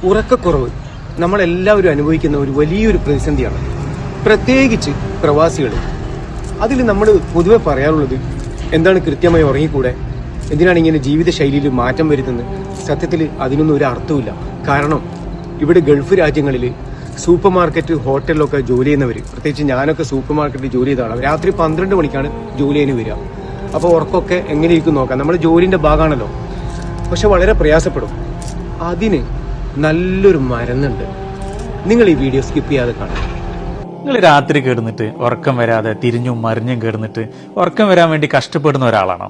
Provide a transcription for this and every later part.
ഉറക്കക്കുറവ് നമ്മളെല്ലാവരും അനുഭവിക്കുന്ന ഒരു വലിയൊരു പ്രതിസന്ധിയാണ്, പ്രത്യേകിച്ച് പ്രവാസികൾ. അതിൽ നമ്മൾ പൊതുവെ പറയാറുള്ളത് എന്താണ്, കൃത്യമായി ഉറങ്ങിക്കൂടെ, എന്തിനാണ് ഇങ്ങനെ ജീവിതശൈലിയിൽ മാറ്റം വരുത്തുന്നത്? സത്യത്തിൽ അതിനൊന്നും ഒരു അർത്ഥമില്ല. കാരണം ഇവിടെ ഗൾഫ് രാജ്യങ്ങളിൽ സൂപ്പർ മാർക്കറ്റ്, ഹോട്ടലിലൊക്കെ ജോലി ചെയ്യുന്നവർ, പ്രത്യേകിച്ച് ഞാനൊക്കെ സൂപ്പർ മാർക്കറ്റിൽ ജോലി ചെയ്ത ആളാണ്, രാത്രി 12 മണിക്കാണ് ജോലി ചെയ്യുന്ന വരിക. അപ്പോൾ ഉറക്കമൊക്കെ എങ്ങനെ ഇരിക്കും നോക്കാം, നമ്മുടെ ജോലിൻ്റെ ഭാഗമാണല്ലോ. പക്ഷെ വളരെ പ്രയാസപ്പെടും. അതിന് നല്ലൊരു മരുന്നുണ്ട്, നിങ്ങൾ ഈ വീഡിയോ സ്കിപ്പ് ചെയ്യാതെ കാണാം. നിങ്ങൾ രാത്രി കിടന്നിട്ട് ഉറക്കം വരാതെ തിരിഞ്ഞും മറിഞ്ഞും കിടന്നിട്ട് ഉറക്കം വരാൻ വേണ്ടി കഷ്ടപ്പെടുന്ന ഒരാളാണോ?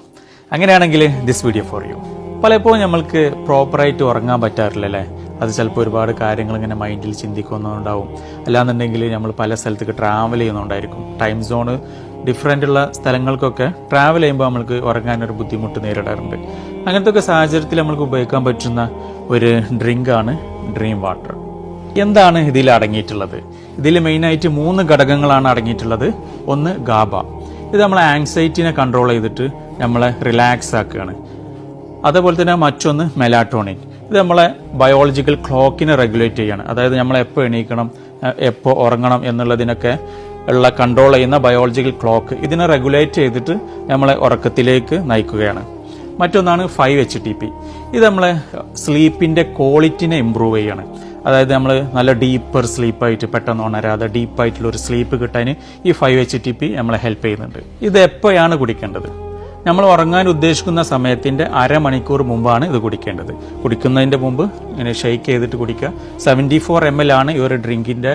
അങ്ങനെയാണെങ്കിൽ ദിസ് വീഡിയോ ഫോർ യു. പലപ്പോഴും നമ്മൾക്ക് പ്രോപ്പറായിട്ട് ഉറങ്ങാൻ പറ്റാറില്ലല്ലേ? അത് ചിലപ്പോൾ ഒരുപാട് കാര്യങ്ങൾ ഇങ്ങനെ മൈൻഡിൽ ചിന്തിക്കുന്നുണ്ടാവും. അല്ലാന്നുണ്ടെങ്കിൽ നമ്മൾ പല സ്ഥലത്തേക്ക് ട്രാവൽ ചെയ്യുന്നുണ്ടായിരിക്കും. ടൈം സോണ് ഡിഫറെൻ്റ് ഉള്ള സ്ഥലങ്ങൾക്കൊക്കെ ട്രാവൽ ചെയ്യുമ്പോൾ നമ്മൾക്ക് ഉറങ്ങാനൊരു ബുദ്ധിമുട്ട് നേരിടാറുണ്ട്. അങ്ങനത്തെ ഒക്കെ സാഹചര്യത്തിൽ നമ്മൾക്ക് ഉപയോഗിക്കാൻ പറ്റുന്ന ഒരു ഡ്രിങ്കാണ് ഡ്രീം വാട്ടർ. എന്താണ് ഇതിൽ അടങ്ങിയിട്ടുള്ളത്? ഇതിൽ മെയിനായിട്ട് 3 ഘടകങ്ങളാണ് അടങ്ങിയിട്ടുള്ളത്. ഒന്ന് ഗാബ, ഇത് നമ്മളെ ആങ്സൈറ്റിനെ കൺട്രോൾ ചെയ്തിട്ട് നമ്മളെ റിലാക്സ് ആക്കുകയാണ്. അതേപോലെ തന്നെ മറ്റൊന്ന് മെലാറ്റോണിൻ, ഇത് നമ്മളെ ബയോളജിക്കൽ ക്ലോക്കിനെ റെഗുലേറ്റ് ചെയ്യാണ്. അതായത് നമ്മൾ എപ്പോൾ എണീക്കണം, എപ്പോൾ ഉറങ്ങണം എന്നുള്ളതിനൊക്കെ ഉള്ള കൺട്രോൾ ചെയ്യുന്ന ബയോളജിക്കൽ ക്ലോക്ക്, ഇതിനെ റെഗുലേറ്റ് ചെയ്തിട്ട് നമ്മളെ ഉറക്കത്തിലേക്ക് നയിക്കുകയാണ്. മറ്റൊന്നാണ് 5-HTP, ഇത് നമ്മളെ സ്ലീപ്പിൻ്റെ ക്വാളിറ്റിനെ ഇമ്പ്രൂവ് ചെയ്യാണ്. അതായത് നമ്മൾ നല്ല ഡീപ്പർ സ്ലീപ്പായിട്ട് പെട്ടെന്ന് ഉണരാതെ ഡീപ്പായിട്ടുള്ള ഒരു സ്ലീപ്പ് കിട്ടാൻ ഈ 5-HTP നമ്മളെ ഹെൽപ്പ് ചെയ്യുന്നുണ്ട്. ഇത് എപ്പോഴാണ് കുടിക്കേണ്ടത്? നമ്മൾ ഉറങ്ങാൻ ഉദ്ദേശിക്കുന്ന സമയത്തിൻ്റെ അരമണിക്കൂർ മുമ്പാണ് ഇത് കുടിക്കേണ്ടത്. കുടിക്കുന്നതിൻ്റെ മുമ്പ് ഇങ്ങനെ ഷെയ്ക്ക് ചെയ്തിട്ട് കുടിക്കുക. 74 ml ആണ് ഈ ഒരു ഡ്രിങ്കിൻ്റെ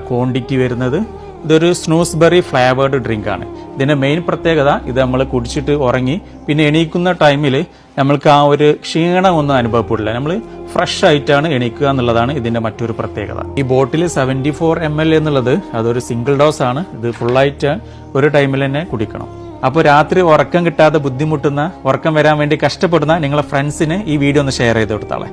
ക്വാണ്ടിറ്റി വരുന്നത്. ഇതൊരു സ്നൂസ്ബെറി ഫ്ലേവേർഡ് ഡ്രിങ്കാണ്. ഇതിൻ്റെ മെയിൻ പ്രത്യേകത, ഇത് നമ്മൾ കുടിച്ചിട്ട് ഉറങ്ങി പിന്നെ എണീക്കുന്ന ടൈമിൽ നമ്മൾക്ക് ആ ഒരു ക്ഷീണമൊന്നും അനുഭവപ്പെടില്ല. നമ്മൾ ഫ്രഷ് ആയിട്ടാണ് എണീക്കുക എന്നുള്ളതാണ് ഇതിൻ്റെ മറ്റൊരു പ്രത്യേകത. ഈ ബോട്ടിൽ 74 ml എന്നുള്ളത് അതൊരു സിംഗിൾ ഡോസ് ആണ്. ഇത് ഫുള്ളായിട്ട് ഒരു ടൈമിൽ തന്നെ കുടിക്കണം. അപ്പോൾ രാത്രി ഉറക്കം കിട്ടാതെ ബുദ്ധിമുട്ടുന്ന, ഉറക്കം വരാൻ വേണ്ടി കഷ്ടപ്പെടുന്ന നിങ്ങളെ ഫ്രണ്ട്സിന് ഈ വീഡിയോ ഒന്ന് ഷെയർ ചെയ്ത് കൊടുത്താളെ.